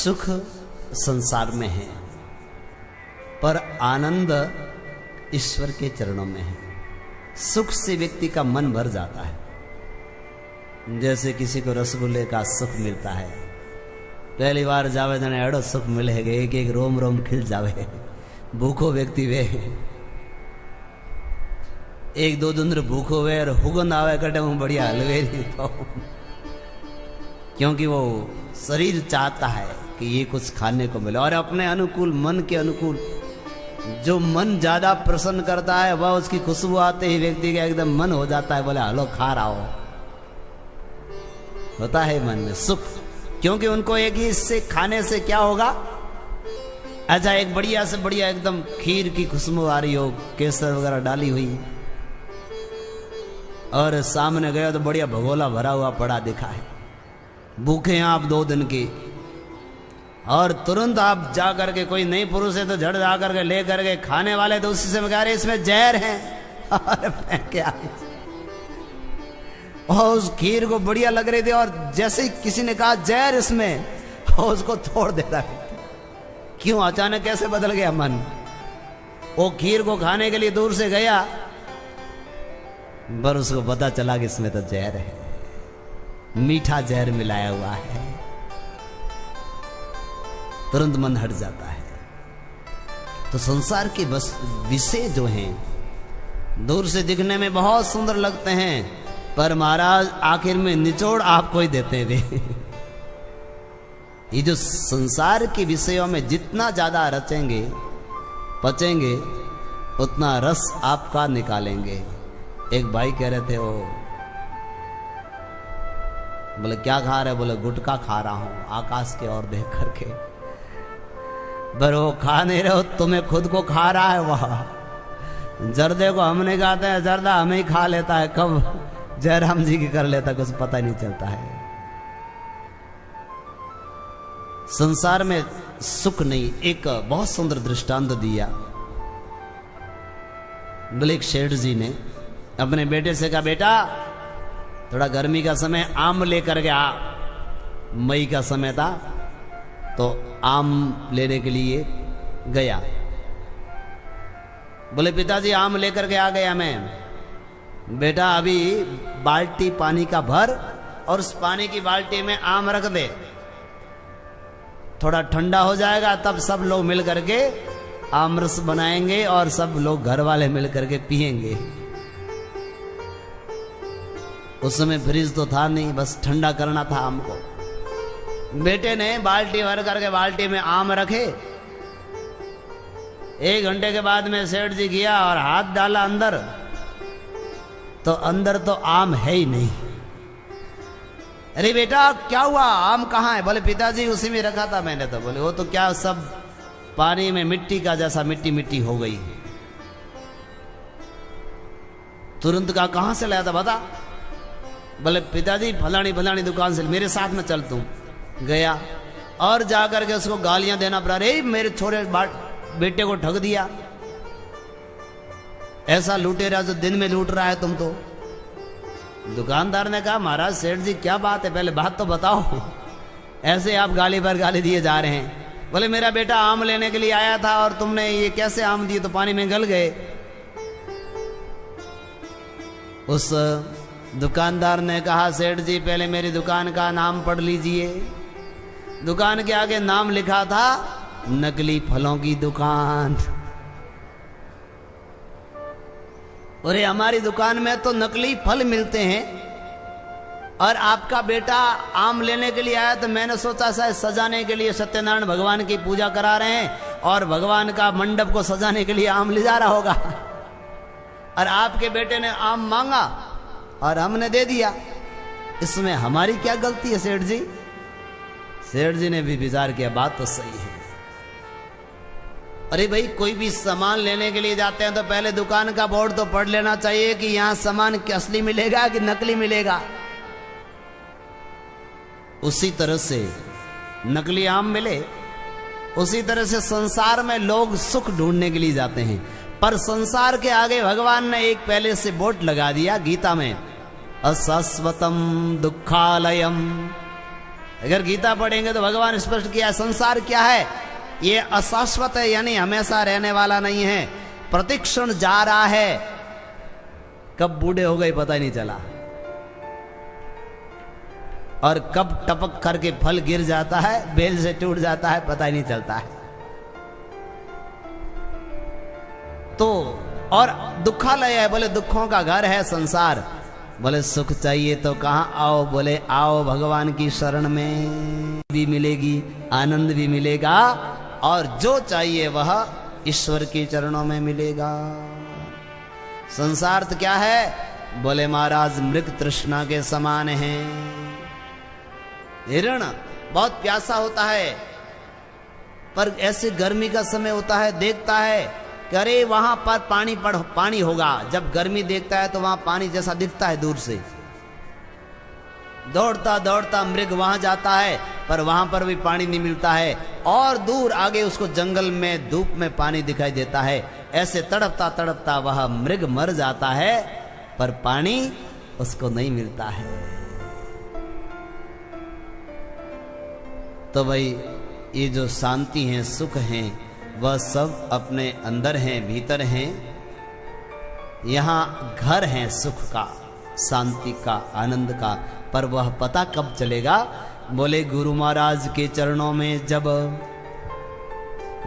सुख संसार में है, पर आनंद ईश्वर के चरणों में है। सुख से व्यक्ति का मन भर जाता है। जैसे किसी को रसगुल्ले का सुख मिलता है, पहली बार जावे जने एड़ो सुख मिलेगा, एक एक रोम रोम खिल जावे। भूखो व्यक्ति वे एक दो दिन भूखो वे और हुगन आवे कटे हूं बढ़िया हलवे तो, क्योंकि वो शरीर चाहता है कि ये कुछ खाने को मिले, और अपने अनुकूल, मन के अनुकूल। जो मन ज्यादा प्रसन्न करता है वह उसकी खुशबू आते ही व्यक्ति का एकदम मन हो जाता है, बोले हलो खा रहा हो, होता है मन में सुख। क्योंकि उनको एक ही इससे खाने से क्या होगा, अच्छा एक बढ़िया से बढ़िया एकदम खीर की खुशबू आ रही हो, केसर वगैरह डाली हुई, और सामने गया तो बढ़िया भगोला भरा हुआ पड़ा दिखा है, भूखे हैं आप 2 दिन की, और तुरंत आप जा करके, कोई नई पुरुष है तो झड़ जा करके ले करके, खाने वाले तो उसी से कह रहे इसमें जहर है, और क्या, और उस खीर को बढ़िया लग रही थी, और जैसे ही किसी ने कहा जहर इसमें, और उसको छोड़ देता है। क्यों, अचानक कैसे बदल गया मन। वो खीर को खाने के लिए दूर से गया, पर उसको पता चला कि इसमें तो जहर है, मीठा जहर मिलाया हुआ है, तुरंत मन हट जाता है। तो संसार के बस विषय जो हैं दूर से दिखने में बहुत सुंदर लगते हैं, पर महाराज आखिर में निचोड़ आपको ही देते हैं वे। ये जो संसार के विषयों में जितना ज्यादा रचेंगे पचेंगे, उतना रस आपका निकालेंगे। एक भाई कह रहे थे, वो बोले क्या खा रहे, बोले गुटखा खा रहा हूं आकाश की ओर देख करके। पर वो खा नहीं रहे हो, तुम्हें खुद को खा रहा है वह। जर्दे को हमने खाते हैं, जर्दा हमें ही खा लेता है, कब जयराम जी की कर लेता कुछ पता नहीं चलता है। संसार में सुख नहीं। एक बहुत सुंदर दृष्टांत दिया। बोले एक शेठ जी ने अपने बेटे से कहा, बेटा थोड़ा गर्मी का समय आम लेकर के आ। मई का समय था तो आम लेने के लिए गया। बोले पिताजी आम लेकर के आ गया मैं। बेटा अभी बाल्टी पानी का भर और उस पानी की बाल्टी में आम रख दे, थोड़ा ठंडा हो जाएगा तब सब लोग मिल करके आम रस बनाएंगे और सब लोग घर वाले मिल करके पिएंगे। उस समय फ्रिज तो था नहीं, बस ठंडा करना था आम को। बेटे ने बाल्टी भर करके बाल्टी में आम रखे। 1 घंटे के बाद में सेठ जी गया और हाथ डाला अंदर, तो अंदर तो आम है ही नहीं। अरे बेटा क्या हुआ, आम कहाँ है? बोले पिताजी उसी में रखा था मैंने तो। बोले वो तो क्या सब पानी में मिट्टी का जैसा मिट्टी मिट्टी हो गई। तुरंत कहा कहां से लाया था बता? बोले पिताजी फलानी फलानी दुकान से, मेरे साथ में चल तुम। गया और जाकर के उसको गालियां देना पड़ा, अरे मेरे छोरे बेटे को ठग दिया, ऐसा लूटेरा जो दिन में लूट रहा है तुम तो। दुकानदार ने कहा महाराज सेठ जी क्या बात है, पहले बात तो बताओ, ऐसे आप गाली पर गाली दिए जा रहे हैं। बोले मेरा बेटा आम लेने के लिए आया था और तुमने ये कैसे आम दिए, तो पानी में गल गए। उस दुकानदार ने कहा सेठ जी पहले मेरी दुकान का नाम पढ़ लीजिए। दुकान के आगे नाम लिखा था नकली फलों की दुकान। अरे हमारी दुकान में तो नकली फल मिलते हैं और आपका बेटा आम लेने के लिए आया, तो मैंने सोचा शायद सजाने के लिए सत्यनारायण भगवान की पूजा करा रहे हैं और भगवान का मंडप को सजाने के लिए आम ले जा रहा होगा, और आपके बेटे ने आम मांगा और हमने दे दिया। इसमें हमारी क्या गलती है सेठ जी? सेठ जी ने भी विचार किया, बात तो सही है। अरे भाई कोई भी सामान लेने के लिए जाते हैं तो पहले दुकान का बोर्ड तो पढ़ लेना चाहिए कि यहां सामान असली मिलेगा कि नकली मिलेगा। उसी तरह से नकली आम मिले, उसी तरह से संसार में लोग सुख ढूंढने के लिए जाते हैं, पर संसार के आगे भगवान ने एक पहले से बोर्ड लगा दिया गीता में, अशाश्वतम दुखालयम अगर गीता पढ़ेंगे तो भगवान स्पष्ट किया संसार क्या है, ये अशाश्वत है, यानी हमेशा रहने वाला नहीं है, प्रतिक्षण जा रहा है। कब बूढ़े हो गए पता ही नहीं चला, और कब टपक करके फल गिर जाता है, बेल से टूट जाता है, पता ही नहीं चलता है। तो और दुखालय है, बोले दुखों का घर है संसार। बोले सुख चाहिए तो कहां आओ, बोले आओ भगवान की शरण में, भी मिलेगी, आनंद भी मिलेगा, और जो चाहिए वह ईश्वर के चरणों में मिलेगा। संसार तो क्या है, बोले महाराज मृग तृष्णा के समान है। हिरण बहुत प्यासा होता है, पर ऐसे गर्मी का समय होता है, देखता है कि अरे वहां पर पानी होगा। जब गर्मी देखता है तो वहां पानी जैसा दिखता है दूर से, दौड़ता दौड़ता मृग वहां जाता है, पर वहां पर भी पानी नहीं मिलता है, और दूर आगे उसको जंगल में धूप में पानी दिखाई देता है। ऐसे तड़पता तड़पता वह मृग मर जाता है, पर पानी उसको नहीं मिलता है। तो भाई ये जो शांति है, सुख है, वह सब अपने अंदर हैं, भीतर हैं। यहाँ घर है सुख का, शांति का, आनंद का, पर वह पता कब चलेगा, बोले गुरु महाराज के चरणों में जब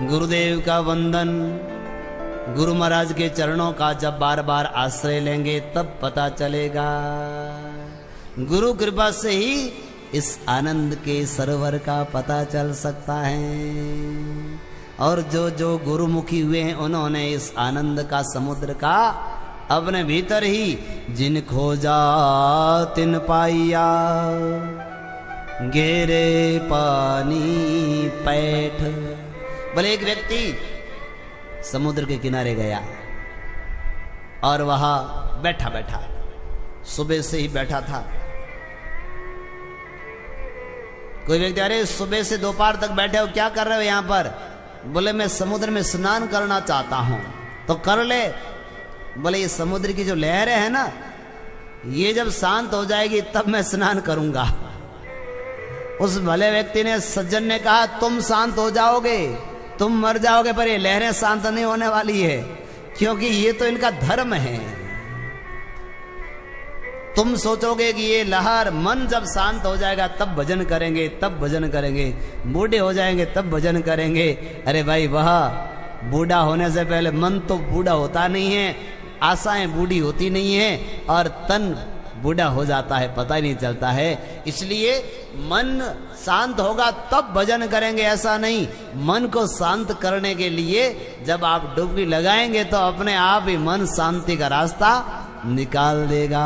गुरुदेव का वंदन, गुरु महाराज के चरणों का जब बार बार आश्रय लेंगे तब पता चलेगा। गुरु कृपा से ही इस आनंद के सरोवर का पता चल सकता है। और जो जो गुरुमुखी हुए हैं उन्होंने इस आनंद का समुद्र का अपने भीतर ही जिन खोजा तिन पाइया, घेरे पानी पैठ। बोले एक व्यक्ति समुद्र के किनारे गया और वहां बैठा बैठा, सुबह से ही बैठा था। कोई व्यक्ति, अरे सुबह से दोपहर तक बैठे हो, क्या कर रहे हो यहां पर? बोले मैं समुद्र में स्नान करना चाहता हूं। तो कर ले। बोले ये समुद्र की जो लहरें हैं ना, ये जब शांत हो जाएगी तब मैं स्नान करूंगा। उस भले व्यक्ति ने, सज्जन ने कहा तुम शांत हो जाओगे, तुम मर जाओगे, पर ये लहरें शांत नहीं होने वाली है, क्योंकि ये तो इनका धर्म है। तुम सोचोगे कि ये लहर, मन जब शांत हो जाएगा तब भजन करेंगे, तब भजन करेंगे, बूढ़े हो जाएंगे तब भजन करेंगे। अरे भाई, वह बूढ़ा होने से पहले मन तो बूढ़ा होता नहीं है, आशाएं बूढ़ी होती नहीं है, और तन बूढ़ा हो जाता है, पता ही नहीं चलता है। इसलिए मन शांत होगा तब भजन करेंगे, ऐसा नहीं। मन को शांत करने के लिए जब आप डुबकी लगाएंगे तो अपने आप ही मन शांति का रास्ता निकाल देगा।